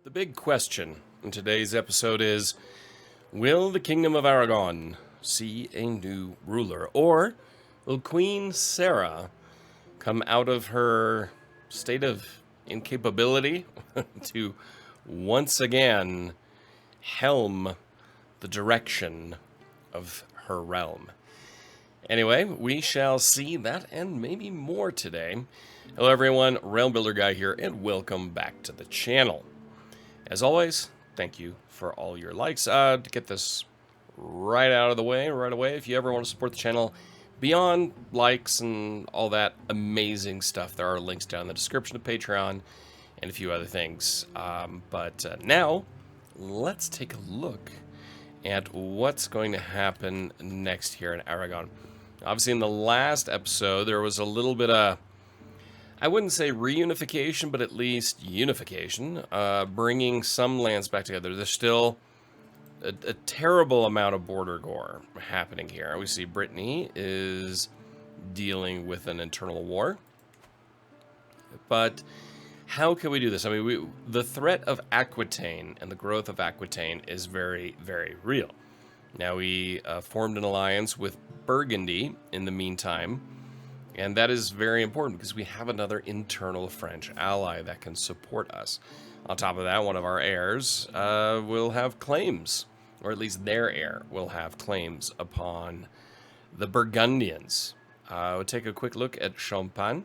The big question in today's episode is, will the Kingdom of Aragon see a new ruler? Or will Queen Sarah come out of her state of incapability to once again helm the direction of her realm? Anyway, we shall see that and maybe more today. Hello everyone, Realm Builder Guy here, and welcome back to the channel. As always, thank you for all your likes. To get this right out of the way, right away, if you ever want to support the channel beyond likes and all that amazing stuff, there are links down in the description of Patreon and a few other things. But now, let's take a look at what's going to happen next here in Aragon. Obviously, in the last episode, there was a little bit of, I wouldn't say reunification, but at least unification, bringing some lands back together. There's still a terrible amount of border gore happening here. We see Brittany is dealing with an internal war. But how can we do this? I mean, the threat of Aquitaine and the growth of Aquitaine is very, very real. Now, we formed an alliance with Burgundy in the meantime. And that is very important because we have another internal French ally that can support us. On top of that, one of our heirs will have claims, or at least their heir will have claims upon the Burgundians. We'll take a quick look at Champagne.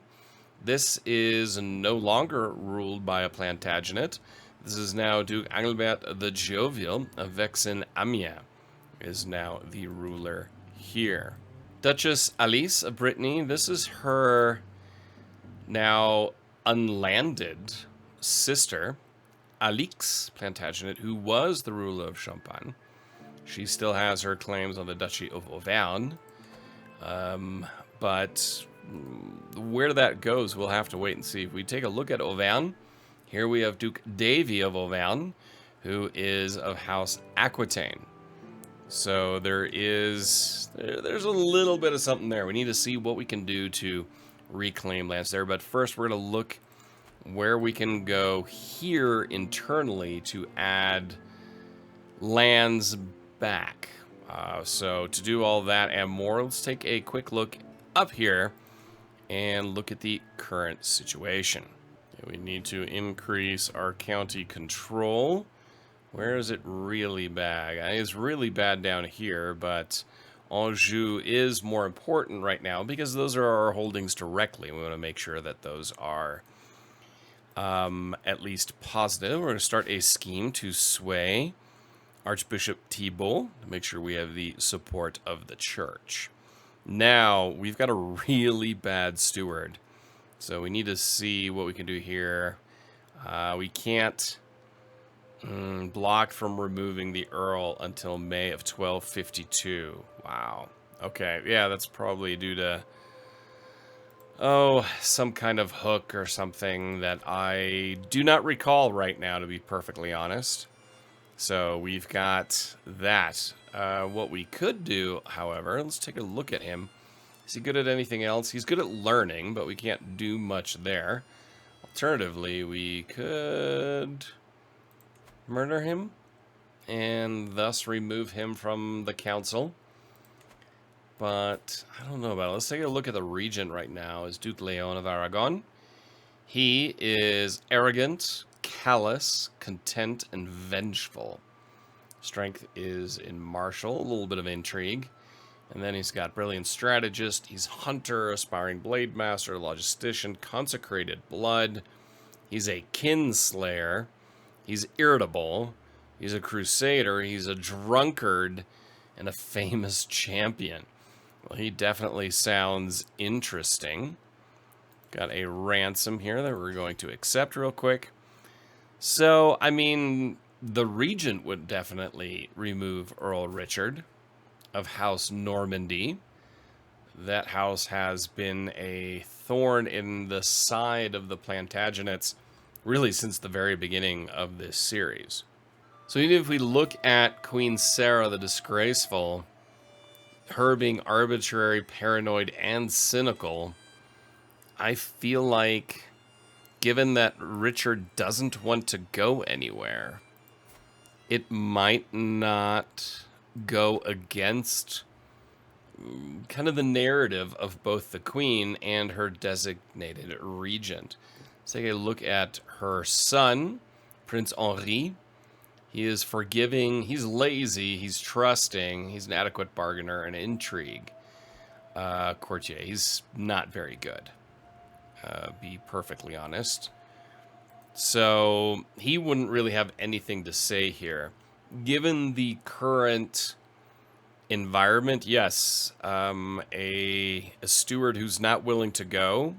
This is no longer ruled by a Plantagenet. This is now Duke Engelbert the Jovial of Vexin-Amiens is now the ruler here. Duchess Alice of Brittany, this is her now unlanded sister, Alix Plantagenet, who was the ruler of Champagne. She still has her claims on the Duchy of Auvergne, but where that goes, we'll have to wait and see. If we take a look at Auvergne, here we have Duke Davy of Auvergne, who is of House Aquitaine. So there's a little bit of something there. We need to see what we can do to reclaim lands there. But first, we're going to look where we can go here internally to add lands back. So to do all that and more, let's take a quick look up here and look at the current situation. We need to increase our county control. Where is it really bad? It's really bad down here, but Anjou is more important right now because those are our holdings directly. We want to make sure that those are at least positive. We're going to start a scheme to sway Archbishop Thibault to make sure we have the support of the church. Now, we've got a really bad steward, so we need to see what we can do here. We can't block from removing the Earl until May of 1252. Wow. Okay, yeah, that's probably due to, some kind of hook or something that I do not recall right now, to be perfectly honest. So we've got that. What we could do, however, let's take a look at him. Is he good at anything else? He's good at learning, but we can't do much there. Alternatively, we could murder him and thus remove him from the council. But I don't know about it. Let's take a look at the regent right now. Is Duke Leon of Aragon. He is arrogant, callous, content, and vengeful. Strength is in martial, a little bit of intrigue. And then he's got brilliant strategist. He's hunter, aspiring blade master, logistician, consecrated blood. He's a kinslayer. He's irritable, he's a crusader, he's a drunkard, and a famous champion. Well, he definitely sounds interesting. Got a ransom here that we're going to accept real quick. So, I mean, the regent would definitely remove Earl Richard of House Normandy. That house has been a thorn in the side of the Plantagenets really since the very beginning of this series. So even if we look at Queen Sarah the Disgraceful, her being arbitrary, paranoid, and cynical, I feel like given that Richard doesn't want to go anywhere, it might not go against kind of the narrative of both the queen and her designated regent. Let's take a look at her son, Prince Henri. He is forgiving, he's lazy, he's trusting, he's an adequate bargainer and intrigue. Courtier, he's not very good, be perfectly honest. So he wouldn't really have anything to say here. Given the current environment, yes, a steward who's not willing to go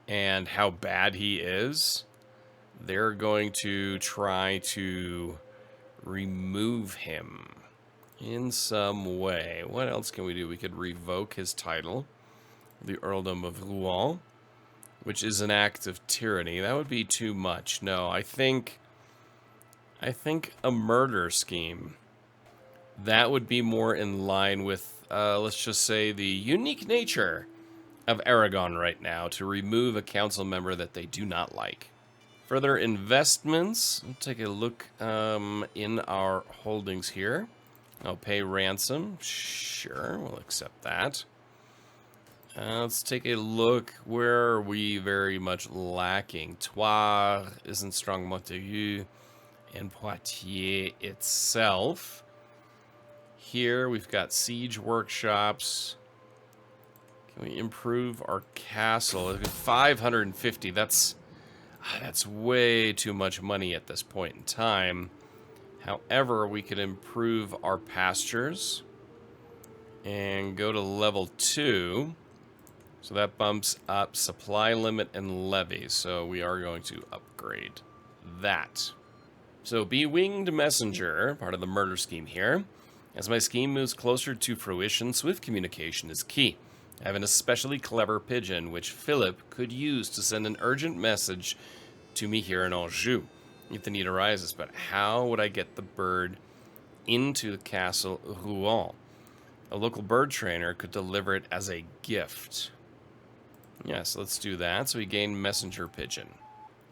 and how bad he is, they're going to try to remove him in some way. What else can we do? We could revoke his title, the Earldom of Rouen, which is an act of tyranny. That would be too much. No, I think a murder scheme. That would be more in line with, let's just say, the unique nature of Aragon right now to remove a council member that they do not like. Further investments. We'll take a look in our holdings here. I'll pay ransom. Sure, we'll accept that. Let's take a look. Where are we very much lacking? Troyes isn't strong. Montaigu and Poitiers itself. Here we've got siege workshops. Can we improve our castle? 550. That's way too much money at this point in time. However, we could improve our pastures and go to level 2. So that bumps up supply limit and levy. So we are going to upgrade that. So Be-Winged Messenger, part of the murder scheme here. As my scheme moves closer to fruition, swift communication is key. I have an especially clever pigeon, which Philip could use to send an urgent message to me here in Anjou, if the need arises. But how would I get the bird into the castle Rouen? A local bird trainer could deliver it as a gift. Yes, let's do that. So we gain messenger pigeon.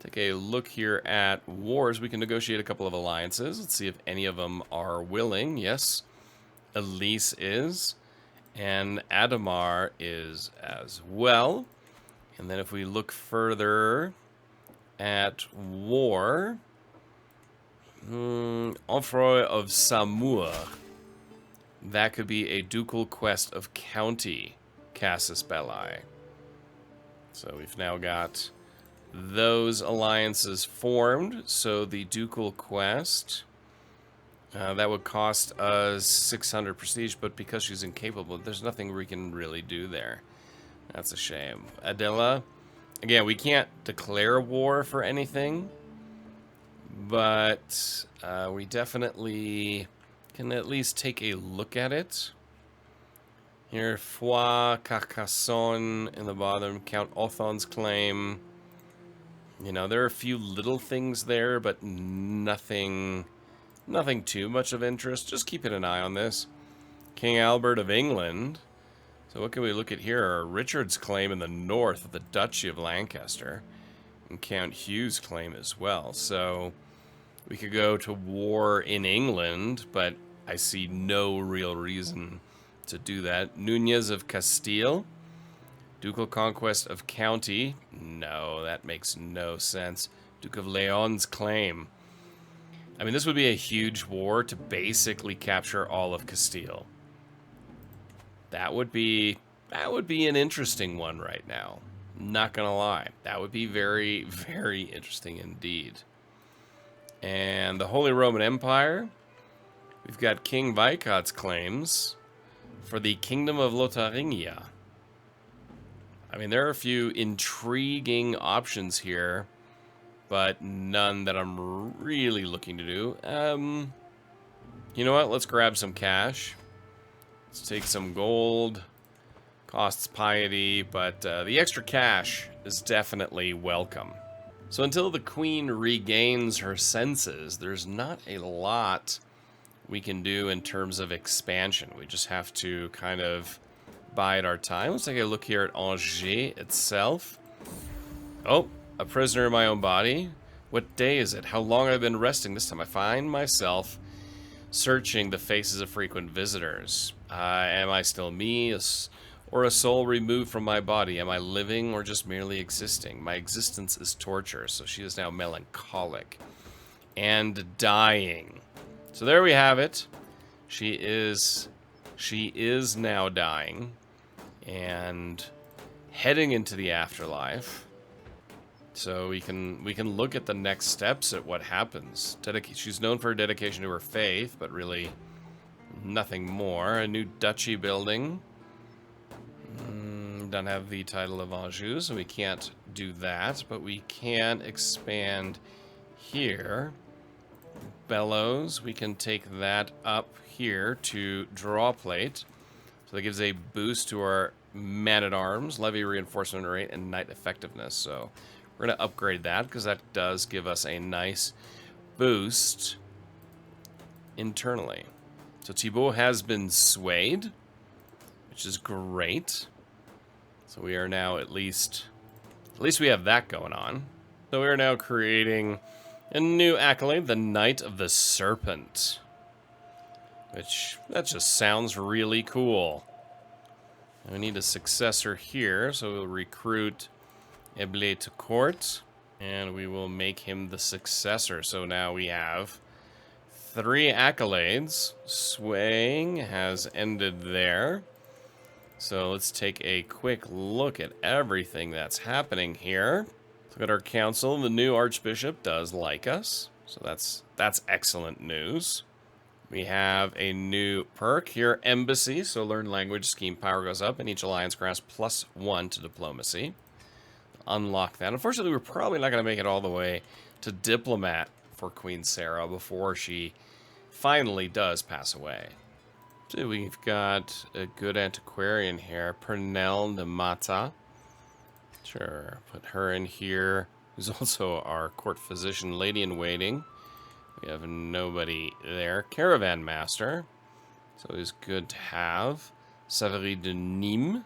Take a look here at wars. We can negotiate a couple of alliances. Let's see if any of them are willing. Yes, Elise is. And Adamar is as well. And then if we look further at war, Enfroy of Samour. That could be a ducal quest of county Casus Belli. So we've now got those alliances formed. So the ducal quest, that would cost us 600 prestige, but because she's incapable, there's nothing we can really do there. That's a shame. Adela, again, we can't declare war for anything, but we definitely can at least take a look at it. Here, Foix, Carcassonne in the bottom, Count Othon's claim. You know, there are a few little things there, but nothing too much of interest. Just keeping an eye on this. King Albert of England. So what can we look at here? Richard's claim in the north of the Duchy of Lancaster. And Count Hugh's claim as well. So we could go to war in England, but I see no real reason to do that. Nunez of Castile. Ducal conquest of county. No, that makes no sense. Duke of Leon's claim. I mean, this would be a huge war to basically capture all of Castile. That would be an interesting one right now. Not gonna lie. That would be very, very interesting indeed. And the Holy Roman Empire. We've got King Vicot's claims for the Kingdom of Lotharingia. I mean, there are a few intriguing options here, but none that I'm really looking to do. You know what? Let's grab some cash. Let's take some gold. Costs piety, but the extra cash is definitely welcome. So until the queen regains her senses, there's not a lot we can do in terms of expansion. We just have to kind of bide our time. Let's take a look here at Angers itself. Oh, A prisoner in my own body? What day is it? How long have I been resting? This time I find myself searching the faces of frequent visitors. Am I still me, or a soul removed from my body? Am I living or just merely existing? My existence is torture, so she is now melancholic and dying. So there we have it. She is now dying and heading into the afterlife. So we can look at the next steps at what happens. She's known for her dedication to her faith, but really nothing more. A new duchy building. Don't have the title of Anjou, so we can't do that, but we can expand here. Bellows, we can take that up here to draw plate. So that gives a boost to our man-at-arms, levy reinforcement rate, and knight effectiveness. So we're going to upgrade that because that does give us a nice boost internally. So Thibaut has been swayed, which is great. So we are now at least we have that going on. So we are now creating a new accolade, the Knight of the Serpent. Which, that just sounds really cool. And we need a successor here, so we'll recruit Eble to court. And we will make him the successor. So now we have 3 accolades. Swaying has ended there. So let's take a quick look at everything that's happening here. Look at our council. The new archbishop does like us. So that's excellent news. We have a new perk here, Embassy. So learn language, scheme power goes up, and each alliance grants +1 to diplomacy. Unlock that. Unfortunately, we're probably not going to make it all the way to diplomat for Queen Sarah before she finally does pass away. So we've got a good antiquarian here, Pernell de Mata. Sure, put her in here. Who's also our court physician, lady in waiting. We have nobody there. Caravan master. It's always good to have. Savary de Nîmes.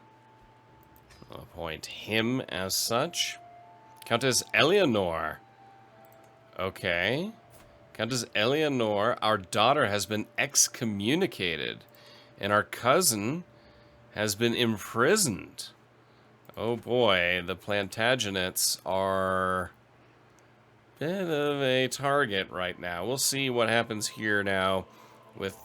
I'll appoint him as such. Countess Eleanor. Okay. Countess Eleanor, our daughter has been excommunicated. And our cousin has been imprisoned. Oh boy, the Plantagenets are a bit of a target right now. We'll see what happens here now with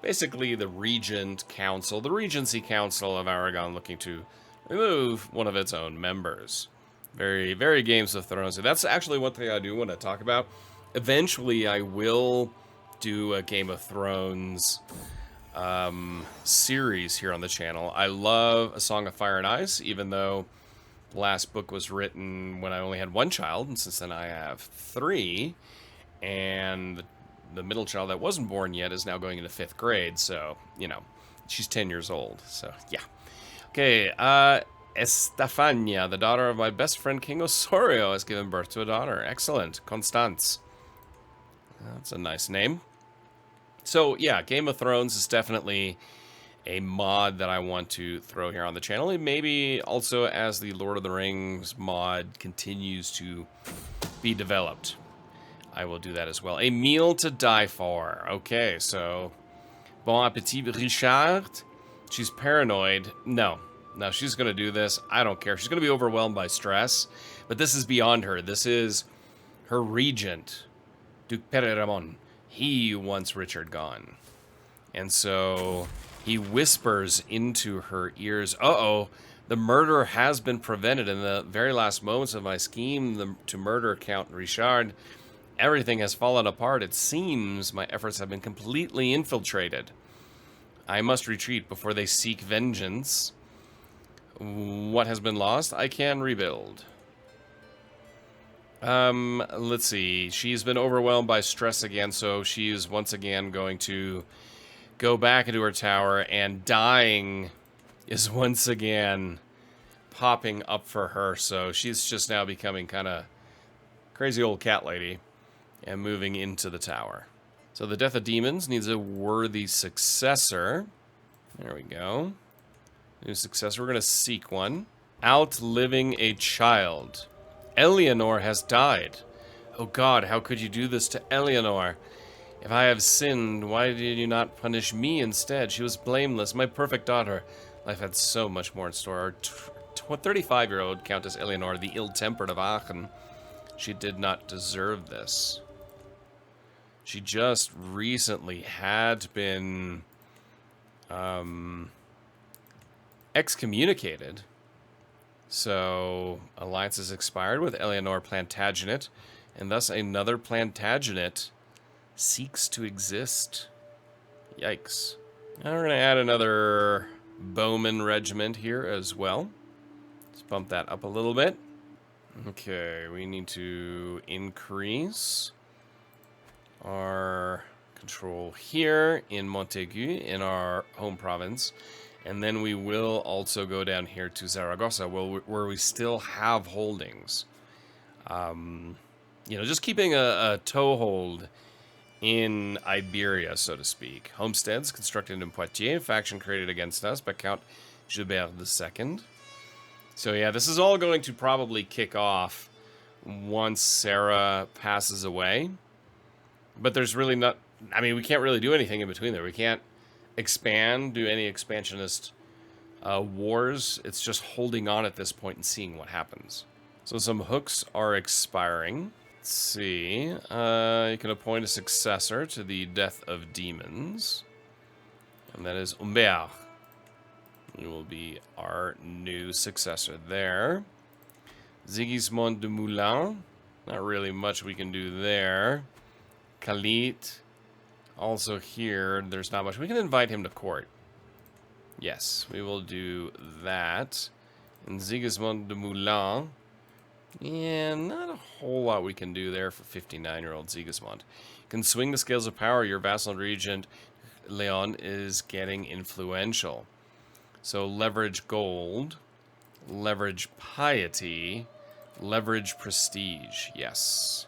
basically the Regent Council, the Regency Council of Aragon looking to remove one of its own members. Very, very Games of Thrones. That's actually one thing I do want to talk about. Eventually, I will do a Game of Thrones series here on the channel. I love A Song of Fire and Ice, even though the last book was written when I only had 1 child, and since then I have 3, and the middle child that wasn't born yet is now going into 5th grade, so, you know, she's 10 years old, so, yeah. Okay, Estefania, the daughter of my best friend King Osorio, has given birth to a daughter. Excellent. Constance. That's a nice name. So, yeah, Game of Thrones is definitely a mod that I want to throw here on the channel. And maybe also as the Lord of the Rings mod continues to be developed, I will do that as well. A meal to die for. Okay, so bon appetit, Richard. She's paranoid. No, she's going to do this. I don't care. She's going to be overwhelmed by stress. But this is beyond her. This is her regent, Duke Pereramon. He wants Richard gone. And so he whispers into her ears, uh-oh, the murder has been prevented. In the very last moments of my scheme to murder Count Richard, everything has fallen apart. It seems my efforts have been completely infiltrated. I must retreat before they seek vengeance. What has been lost, I can rebuild. Let's see. She's been overwhelmed by stress again, so she's once again going to go back into her tower, and dying is once again popping up for her, so she's just now becoming kind of crazy old cat lady and moving into the tower. So the Death of Demons needs a worthy successor. There we go. New successor. We're going to seek one. Outliving a child. Eleanor has died. Oh God, how could you do this to Eleanor? If I have sinned, why did you not punish me instead? She was blameless, my perfect daughter. Life had so much more in store. Our 35-year-old Countess Eleanor, the ill-tempered of Aachen, she did not deserve this. She just recently had been excommunicated. So, alliance has expired with Eleanor Plantagenet, and thus another Plantagenet seeks to exist. Yikes. Now we're going to add another Bowman regiment here as well. Let's bump that up a little bit. Okay, we need to increase our control here in Montaigu, in our home province. And then we will also go down here to Zaragoza, where we still have holdings. You know, just keeping a toehold in Iberia, so to speak. Homesteads constructed in Poitiers, faction created against us by Count Gilbert II. So yeah, this is all going to probably kick off once Sarah passes away. But there's really not... I mean, we can't really do anything in between there. We can't expand, do any expansionist wars. It's just holding on at this point and seeing what happens. So some hooks are expiring. Let's see. You can appoint a successor to the Death of Demons. And that is Humbert. He will be our new successor there. Sigismund de Moulin. Not really much we can do there. Khalid. Also here, there's not much. We can invite him to court. Yes, we will do that. And Sigismund de Moulin. Yeah, not a whole lot we can do there for 59-year-old Sigismund. Can swing the scales of power. Your vassal regent, Leon, is getting influential. So leverage gold, leverage piety, leverage prestige. Yes.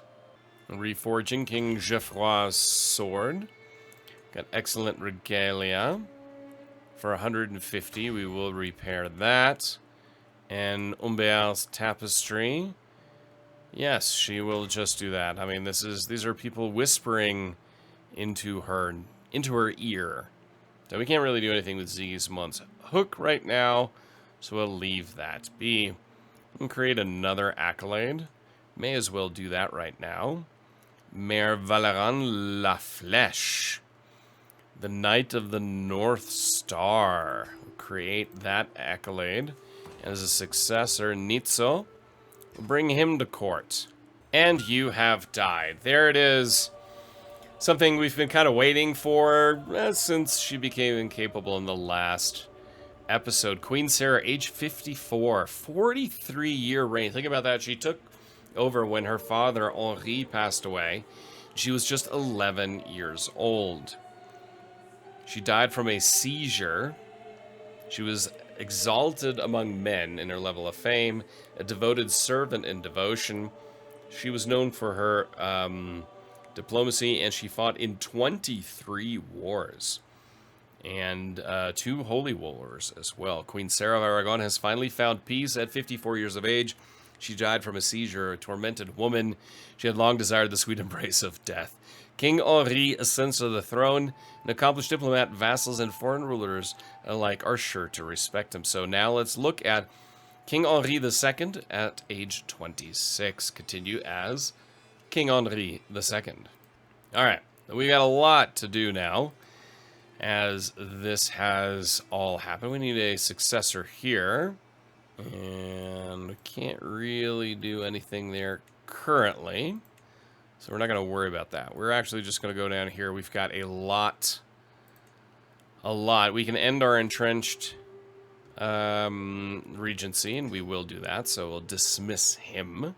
Reforging King Geoffroy's sword. Got excellent regalia. For 150, we will repair that. And Humbert's tapestry. Yes, she will just do that. I mean, these are people whispering into her ear. So we can't really do anything with Sigismund's hook right now, so we'll leave that be. And create another accolade. May as well do that right now. Mayor Valérand La Flèche. The Knight of the North Star. We'll create that accolade. And as a successor, Nizzo. We'll bring him to court. And you have died. There it is. Something we've been kind of waiting for since she became incapable in the last episode. Queen Sarah, age 54. 43-year reign. Think about that. She took over when her father, Henri, passed away. She was just 11 years old. She died from a seizure. She was exalted among men in her level of fame, a devoted servant in devotion. She was known for her diplomacy, and she fought in 23 wars. And 2 holy wars as well. Queen Sarah of Aragon has finally found peace at 54 years of age. She died from a seizure, a tormented woman. She had long desired the sweet embrace of death. King Henri ascends to the throne. An accomplished diplomat, vassals, and foreign rulers alike are sure to respect him. So now let's look at King Henri II at age 26. Continue as King Henri II. All right, we got a lot to do now, as this has all happened. We need a successor here. And we can't really do anything there currently. So we're not going to worry about that. We're actually just going to go down here. We've got a lot. We can end our entrenched regency, and we will do that. So we'll dismiss him.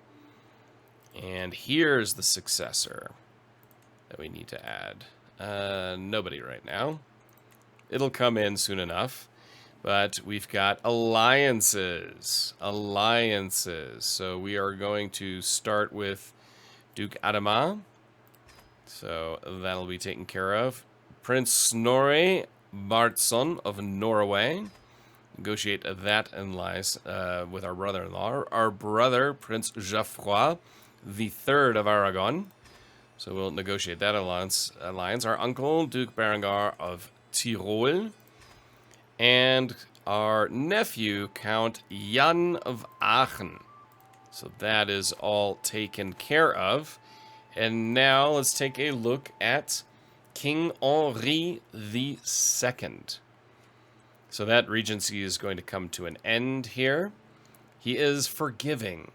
And here's the successor that we need to add. Nobody right now. It'll come in soon enough. But we've got alliances. So we are going to start with Duke Adama. So that'll be taken care of. Prince Snorre Bardsson of Norway. negotiate that alliance with our brother-in-law. Our brother, Prince Geoffroy, the third of Aragon. So we'll negotiate that alliance. Our uncle, Duke Berengar of Tyrol. And our nephew, Count Jan of Aachen. So that is all taken care of. And now let's take a look at King Henri II. So that regency is going to come to an end here. He is forgiving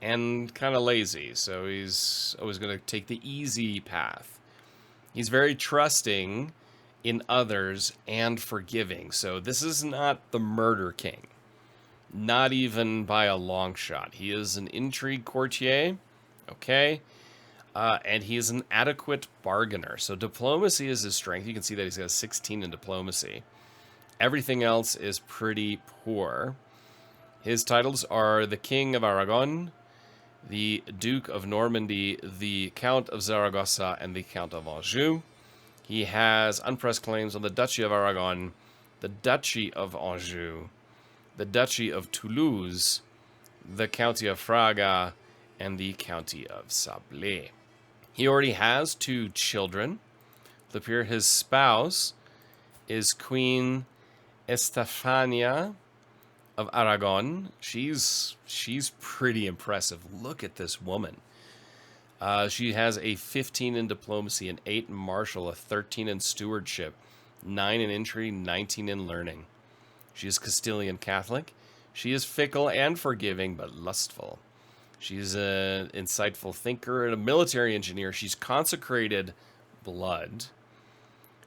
and kind of lazy, so he's always going to take the easy path. He's very trusting in others and forgiving. So this is not the murder king. Not even by a long shot. He is an intrigue courtier, okay? And he is an adequate bargainer. So diplomacy is his strength. You can see that he's got a 16 in diplomacy. Everything else is pretty poor. His titles are the King of Aragon, the Duke of Normandy, the Count of Zaragoza, and the Count of Anjou. He has unpressed claims on the Duchy of Aragon, the Duchy of Anjou, the Duchy of Toulouse, the County of Fraga, and the County of Sablé. He already has 2 children. His spouse is Queen Estefania of Aragon. She's pretty impressive. Look at this woman. She has a 15 in diplomacy, an 8 in martial, a 13 in stewardship, 9 in intrigue, 19 in learning. She is Castilian Catholic. She is fickle and forgiving, but lustful. She's an insightful thinker and a military engineer. She's consecrated blood.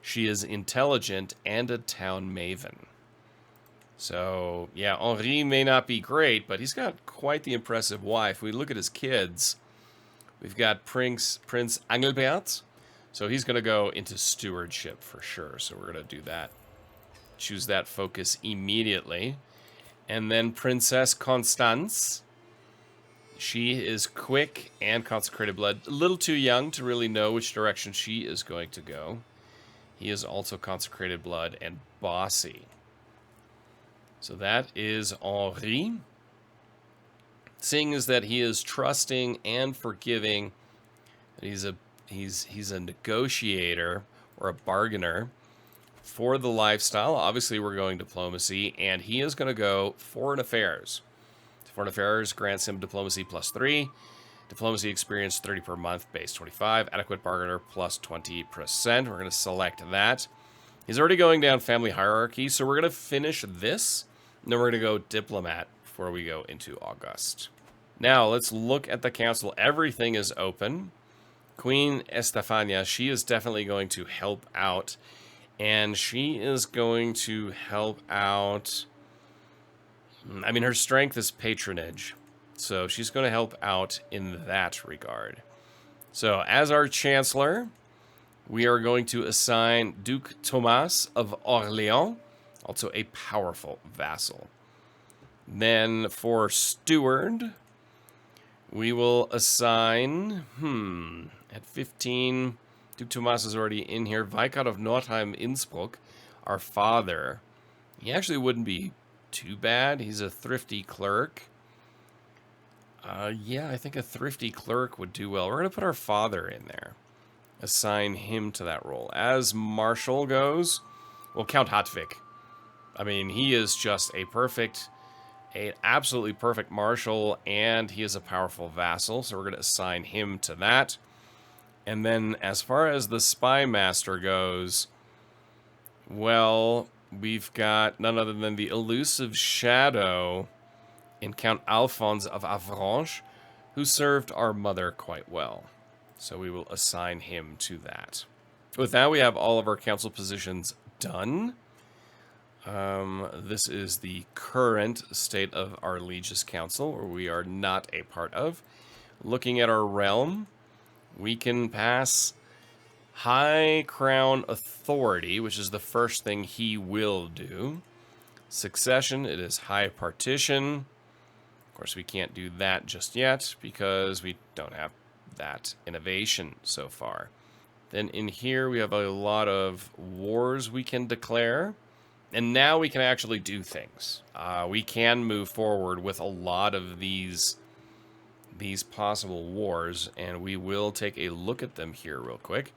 She is intelligent and a town maven. So, yeah, Henri may not be great, but he's got quite the impressive wife. We look at his kids. We've got Prince Angevin. So he's going to go into stewardship for sure. So we're going to do that. Choose that focus immediately. And then Princess Constance. She is quick and consecrated blood. A little too young to really know which direction she is going to go. He is also consecrated blood and bossy. So that is Henri. Seeing is that he is trusting and forgiving. He's a negotiator or a bargainer for the lifestyle. Obviously, we're going diplomacy, and he is going to go foreign affairs. Foreign affairs grants him diplomacy +3, diplomacy experience 30 per month, base 25, adequate bargainer +20%. We're going to select that. He's already going down family hierarchy, so we're going to finish this, and then we're going to go diplomat before we go into August. Now, let's look at the council. Everything is open. Queen Estefania, she is definitely going to help out. And she is going to help out. I mean, her strength is patronage. So she's going to help out in that regard. So as our chancellor, we are going to assign Duke Thomas of Orléans, also a powerful vassal. Then for steward, we will assign, at 15, Duke Thomas is already in here. Viscount of Nordheim Innsbruck, our father. He actually wouldn't be too bad. He's a thrifty clerk. Yeah, I think a thrifty clerk would do well. We're going to put our father in there. Assign him to that role. As Marshal goes, well, Count Hartwig. I mean, he is just an absolutely perfect Marshal, and he is a powerful vassal, so we're going to assign him to that. And then as far as the Spy Master goes, well, we've got none other than the elusive shadow in Count Alphonse of Avranches, who served our mother quite well. So we will assign him to that. With that, we have all of our council positions done. This is the current state of our Legis Council, where we are not a part of. Looking at our realm, we can pass High Crown Authority, which is the first thing he will do. Succession, it is High Partition. Of course, we can't do that just yet because we don't have that innovation so far. Then in here, we have a lot of wars we can declare. And now we can actually do things. We can move forward with a lot of these possible wars, and we will take a look at them here real quick.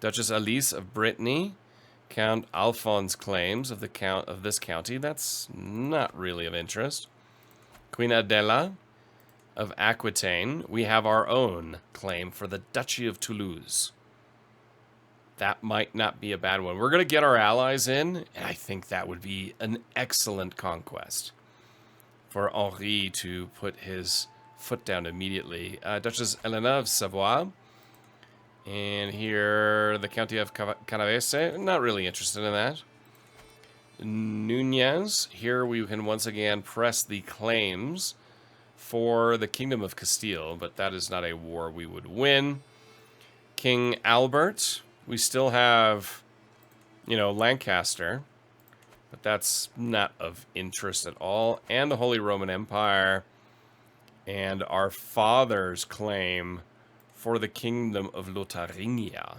Duchess Alice of Brittany, Count Alphonse claims of this county. That's not really of interest. Queen Adela of Aquitaine. We have our own claim for the Duchy of Toulouse. That might not be a bad one. We're going to get our allies in, and I think that would be an excellent conquest for Henri to put his foot down immediately. Duchess Helena of Savoie. And here, the County of Canavese. Not really interested in that. Nunez. Here we can once again press the claims for the Kingdom of Castile, but that is not a war we would win. King Albert. We still have, Lancaster, but that's not of interest at all. And the Holy Roman Empire, and our father's claim for the Kingdom of Lotharingia.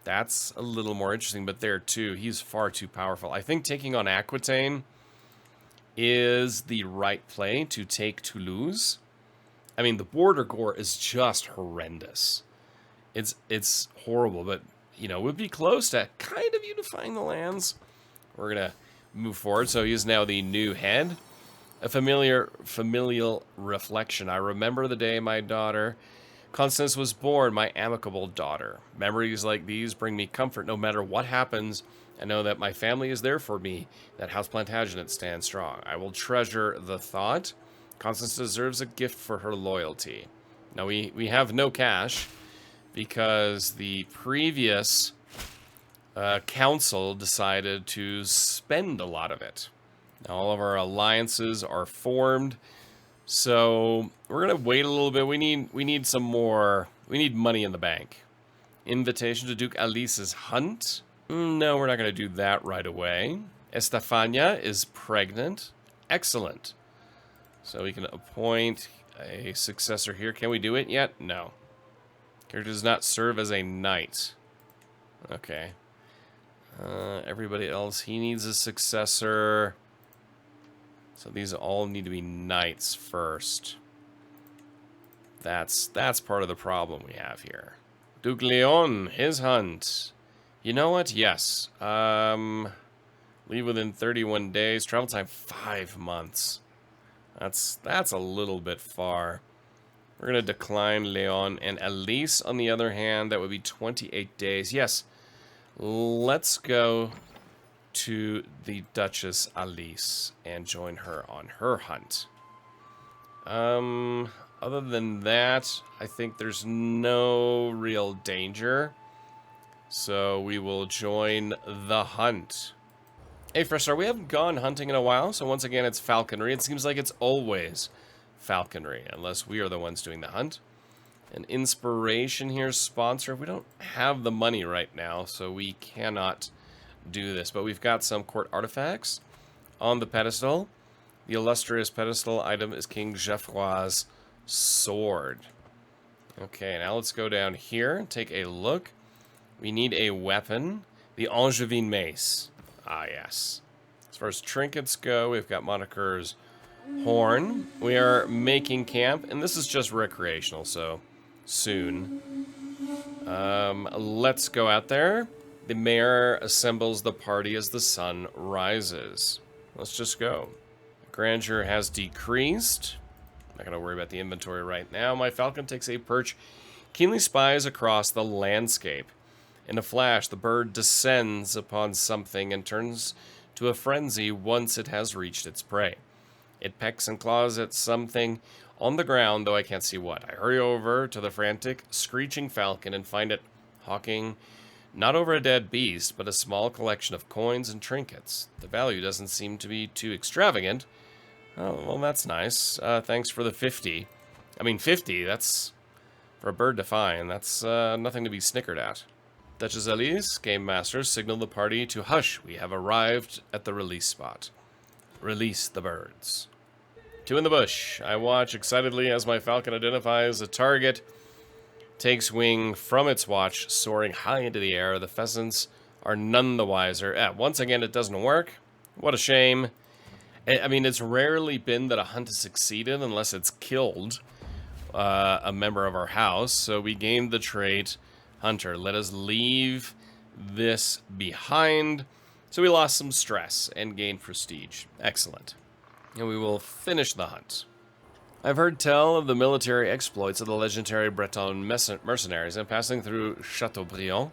That's a little more interesting, but there too, he's far too powerful. I think taking on Aquitaine is the right play to take Toulouse. I mean, the border gore is just horrendous. It's horrible, but, we'll be close to kind of unifying the lands. We're going to move forward. So he is now the new head. A familial reflection. I remember the day my daughter Constance was born, my amicable daughter. Memories like these bring me comfort no matter what happens. I know that my family is there for me, that House Plantagenet stands strong. I will treasure the thought. Constance deserves a gift for her loyalty. Now, we have no cash, because the previous council decided to spend a lot of it. Now, all of our alliances are formed, so we're gonna wait a little bit. We need some more. We need money in the bank. Invitation to Duke Alice's hunt. No, we're not gonna do that right away. Estefania is pregnant. Excellent. So we can appoint a successor here. Can we do it yet? No. Character does not serve as a knight. Okay. Everybody else, he needs a successor. So these all need to be knights first. That's part of the problem we have here. Duke Leon, his hunt. You know what? Yes. Leave within 31 days. Travel time 5 months. That's a little bit far. We're going to decline Leon. And Alice, on the other hand, that would be 28 days. Yes, let's go to the Duchess Alice and join her on her hunt. Other than that, I think there's no real danger. So we will join the hunt. Hey, Fresh Star, we haven't gone hunting in a while, so once again, it's falconry. It seems like it's always falconry, unless we are the ones doing the hunt. An inspiration here, sponsor. We don't have the money right now, so we cannot do this. But we've got some court artifacts on the pedestal. The illustrious pedestal item is King Geoffroy's sword. Okay, now let's go down here and take a look. We need a weapon. The Angevin mace. Ah, yes. As far as trinkets go, we've got Moniker's horn. We are making camp, and this is just recreational, so soon. Let's go out there. The mayor assembles the party as the sun rises. Let's just go. Grandeur has decreased. Not going to worry about the inventory right now. My falcon takes a perch, keenly spies across the landscape. In a flash, the bird descends upon something and turns to a frenzy once it has reached its prey. It pecks and claws at something on the ground, though I can't see what. I hurry over to the frantic, screeching falcon and find it hawking not over a dead beast, but a small collection of coins and trinkets. The value doesn't seem to be too extravagant. Oh, well, that's nice. Thanks for the 50. I mean, 50, that's... for a bird to find, that's nothing to be snickered at. Duchess Elise, Game Master, signal the party to hush. We have arrived at the release spot. Release the birds. Two in the bush. I watch excitedly as my falcon identifies a target, takes wing from its watch, soaring high into the air. The pheasants are none the wiser. Once again, it doesn't work. What a shame. I mean, it's rarely been that a hunt has succeeded unless it's killed a member of our house. So we gained the trait Hunter. Let us leave this behind. So we lost some stress and gained prestige. Excellent. And we will finish the hunt. I've heard tell of the military exploits of the legendary Breton mercenaries, and passing through Chateaubriand,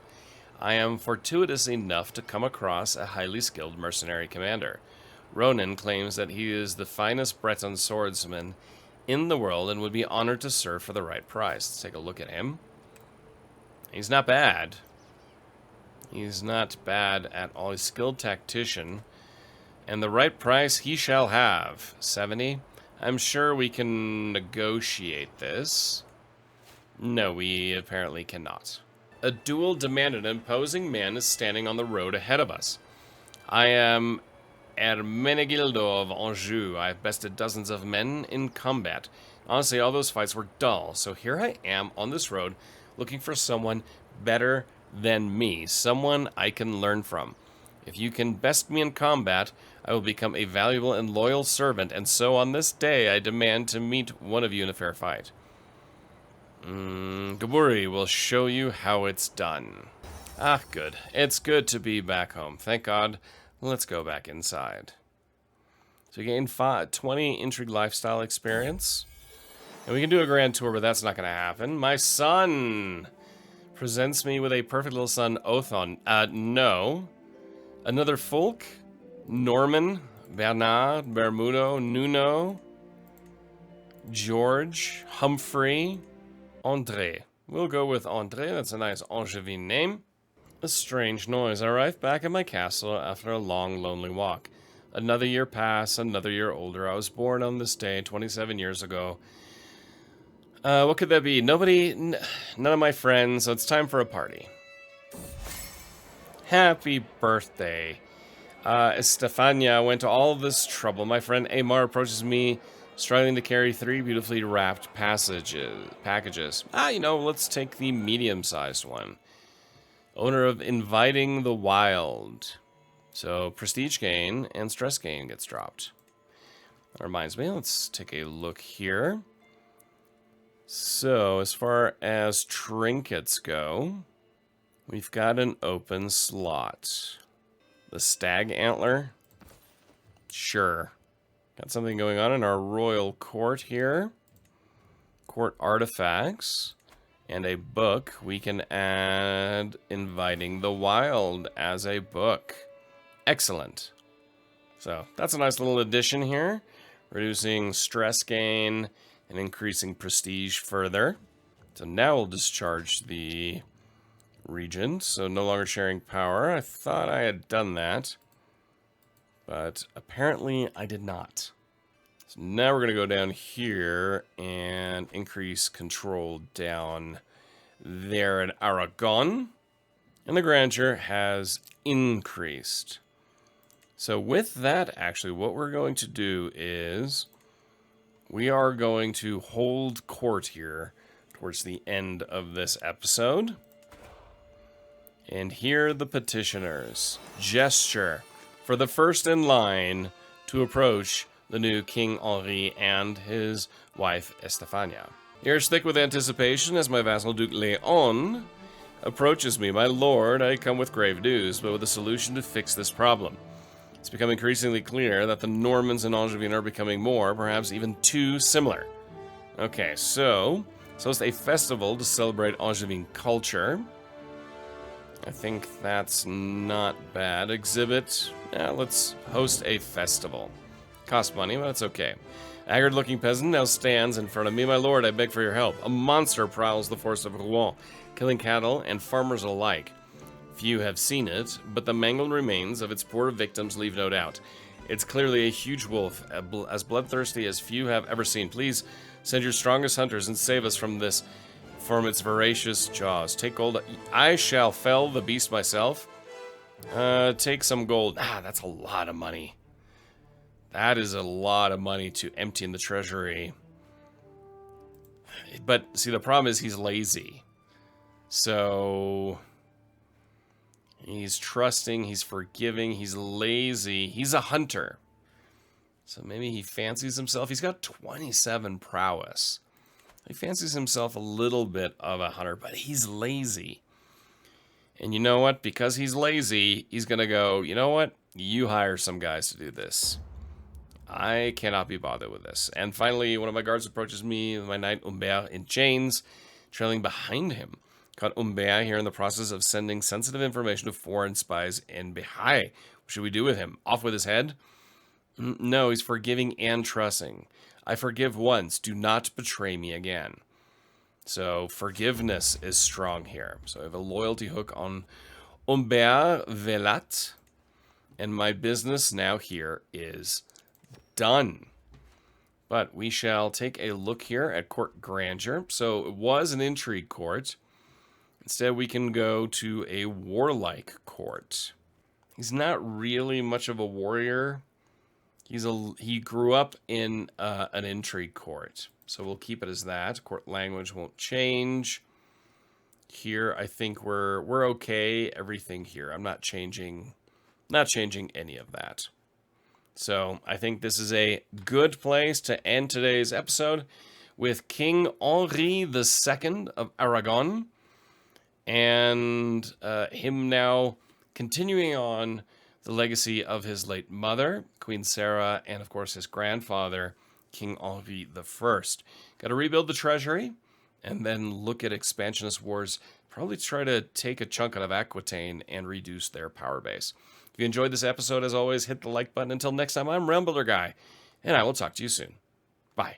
I am fortuitous enough to come across a highly skilled mercenary commander. Ronan claims that he is the finest Breton swordsman in the world and would be honored to serve for the right price. Let's take a look at him. He's not bad. He's not bad at all. He's a skilled tactician. And the right price he shall have. 70? I'm sure we can negotiate this. No, we apparently cannot. A duel demanded. An imposing man is standing on the road ahead of us. I am Hermenegildo of Anjou. I have bested dozens of men in combat. Honestly, all those fights were dull. So here I am on this road looking for someone better than me. Someone I can learn from. If you can best me in combat, I will become a valuable and loyal servant, and so on this day I demand to meet one of you in a fair fight. Gaburi will show you how it's done. Ah, good. It's good to be back home. Thank God. Let's go back inside. So we gained 20 intrigue lifestyle experience. And we can do a grand tour, but that's not going to happen. My son presents me with a perfect little son, Othon. No. Another folk? Norman, Bernard, Bermudo, Nuno, George, Humphrey, André. We'll go with André. That's a nice Angevin name. A strange noise. I arrived back at my castle after a long, lonely walk. Another year passed, another year older. I was born on this day 27 years ago. What could that be? None of my friends, so it's time for a party. Happy birthday. Estefania went to all this trouble. My friend Amar approaches me, struggling to carry 3 beautifully wrapped packages. Let's take the medium-sized one. Owner of Inviting the Wild. So, prestige gain and stress gain gets dropped. That reminds me, let's take a look here. So, as far as trinkets go, we've got an open slot. The stag antler? Sure. Got something going on in our royal court here. Court artifacts. And a book. We can add Inviting the Wild as a book. Excellent. So, that's a nice little addition here. Reducing stress gain and increasing prestige further. So now we'll discharge the regent, so no longer sharing power. I thought I had done that, but apparently I did not. So now we're going to go down here and increase control down there in Aragon, and the grandeur has increased. So with that, actually, what we're going to do is we are going to hold court here towards the end of this episode. And hear the petitioners gesture for the first in line to approach the new King Henri and his wife Estefania. Ears thick with anticipation as my vassal Duke Leon approaches me. My lord, I come with grave news, but with a solution to fix this problem. It's become increasingly clear that the Normans and Angevin are becoming more, perhaps even too similar. Okay, so it's a festival to celebrate Angevin culture. I think that's not bad. Exhibit. Let's host a festival. Cost money, but that's okay. Haggard-looking peasant now stands in front of me. My lord, I beg for your help. A monster prowls the forest of Rouen, killing cattle and farmers alike. Few have seen it, but the mangled remains of its poor victims leave no doubt. It's clearly a huge wolf, as bloodthirsty as few have ever seen. Please send your strongest hunters and save us from its voracious jaws. Take gold. I shall fell the beast myself. Take some gold. That's a lot of money. That is a lot of money to empty in the treasury. But, see, the problem is he's lazy. So, He's trusting, he's forgiving, he's lazy, he's a hunter. So maybe he fancies himself. He's got 27 prowess. He fancies himself a little bit of a hunter, but he's lazy. And you know what? Because he's lazy, he's going to go, you know what? You hire some guys to do this. I cannot be bothered with this. And finally, one of my guards approaches me with my knight Humbert in chains, trailing behind him. Caught Humbert here in the process of sending sensitive information to foreign spies in Behai. What should we do with him? Off with his head? No, he's forgiving and trusting. I forgive once. Do not betray me again. So forgiveness is strong here. So I have a loyalty hook on Humbert Velat. And my business now here is done. But we shall take a look here at Court Grandeur. So it was an intrigue court. Instead, we can go to a warlike court. He's not really much of a warrior. He grew up in an intrigue court. So we'll keep it as that. Court language won't change. Here, I think we're okay. Everything here. I'm not changing any of that. So I think this is a good place to end today's episode with King Henri II of Aragon, and him now continuing on the legacy of his late mother, Queen Sarah, and of course his grandfather, King Henri I. Got to rebuild the treasury, and then look at expansionist wars. Probably try to take a chunk out of Aquitaine and reduce their power base. If you enjoyed this episode, as always, hit the like button. Until next time, I'm Realm Builder Guy, and I will talk to you soon. Bye.